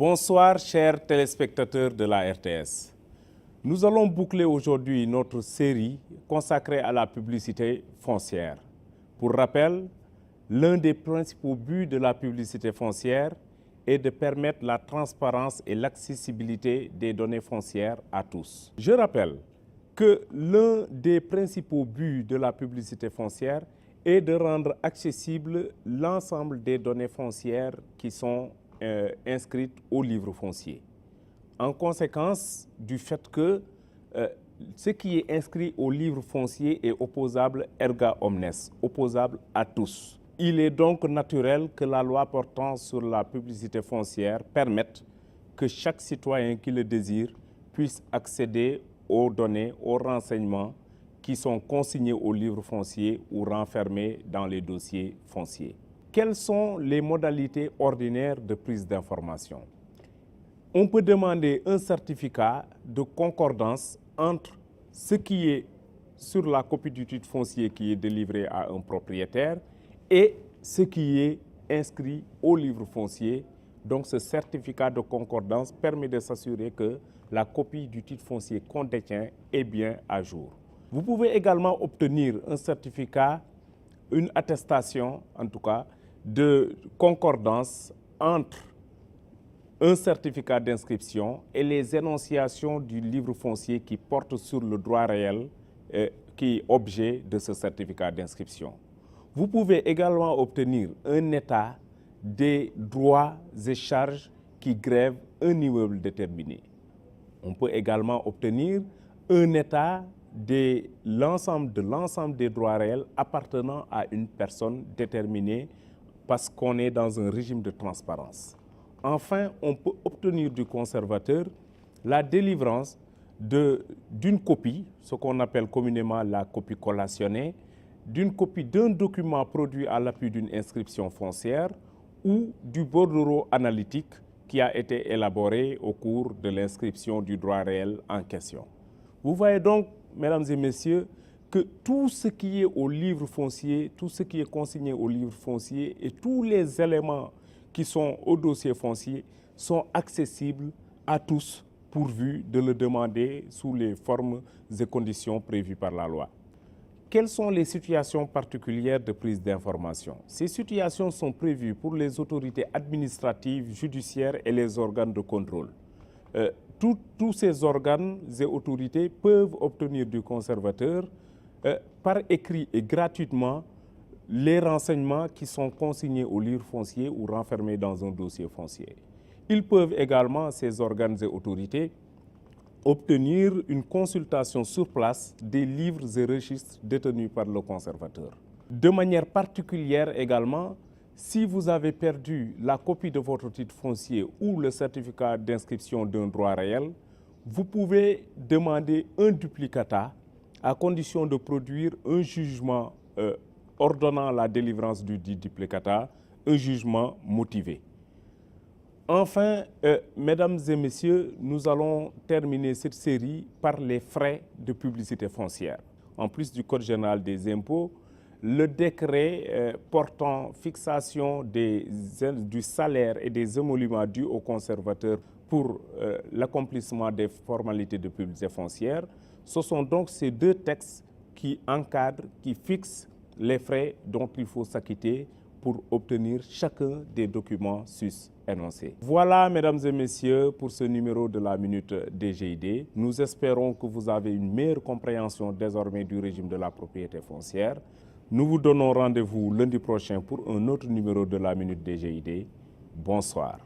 Bonsoir chers téléspectateurs de la RTS. Nous allons boucler aujourd'hui notre série consacrée à la publicité foncière. Pour rappel, l'un des principaux buts de la publicité foncière est de permettre la transparence et l'accessibilité des données foncières à tous. Je rappelle que l'un des principaux buts de la publicité foncière est de rendre accessible l'ensemble des données foncières qui sont inscrites au livre foncier. En conséquence du fait que ce qui est inscrit au livre foncier est opposable erga omnes, opposable à tous. Il est donc naturel que la loi portant sur la publicité foncière permette que chaque citoyen qui le désire puisse accéder aux données, aux renseignements qui sont consignés au livre foncier ou renfermés dans les dossiers fonciers. Quelles sont les modalités ordinaires de prise d'information? On peut demander un certificat de concordance entre ce qui est sur la copie du titre foncier qui est délivré à un propriétaire et ce qui est inscrit au livre foncier. Donc ce certificat de concordance permet de s'assurer que la copie du titre foncier qu'on détient est bien à jour. Vous pouvez également obtenir un certificat, une attestation en tout cas, de concordance entre un certificat d'inscription et les énonciations du livre foncier qui portent sur le droit réel qui est objet de ce certificat d'inscription. Vous pouvez également obtenir un état des droits et charges qui grèvent un immeuble déterminé. On peut également obtenir un état de l'ensemble des droits réels appartenant à une personne déterminée parce qu'on est dans un régime de transparence. Enfin, on peut obtenir du conservateur la délivrance d'une copie, ce qu'on appelle communément la copie collationnée, d'une copie d'un document produit à l'appui d'une inscription foncière ou du bordereau analytique qui a été élaboré au cours de l'inscription du droit réel en question. Vous voyez donc, mesdames et messieurs, que tout ce qui est au livre foncier, tout ce qui est consigné au livre foncier et tous les éléments qui sont au dossier foncier sont accessibles à tous pourvu de le demander sous les formes et conditions prévues par la loi. Quelles sont les situations particulières de prise d'information? Ces situations sont prévues pour les autorités administratives, judiciaires et les organes de contrôle. Tous ces organes et autorités peuvent obtenir du conservateur par écrit et gratuitement les renseignements qui sont consignés au livre foncier ou renfermés dans un dossier foncier. Ils peuvent également, ces organes et autorités, obtenir une consultation sur place des livres et registres détenus par le conservateur. De manière particulière également, si vous avez perdu la copie de votre titre foncier ou le certificat d'inscription d'un droit réel, vous pouvez demander un duplicata à condition de produire un jugement ordonnant la délivrance du dit duplicata, un jugement motivé. Enfin, mesdames et messieurs, nous allons terminer cette série par les frais de publicité foncière. En plus du Code général des impôts, le décret portant fixation du salaire et des émoluments dus aux conservateurs pour l'accomplissement des formalités de publicité foncière, ce sont donc ces deux textes qui encadrent, qui fixent les frais dont il faut s'acquitter pour obtenir chacun des documents sus-énoncés. Voilà, mesdames et messieurs, pour ce numéro de la Minute DGID. Nous espérons que vous avez une meilleure compréhension désormais du régime de la propriété foncière. Nous vous donnons rendez-vous lundi prochain pour un autre numéro de la Minute DGID. Bonsoir.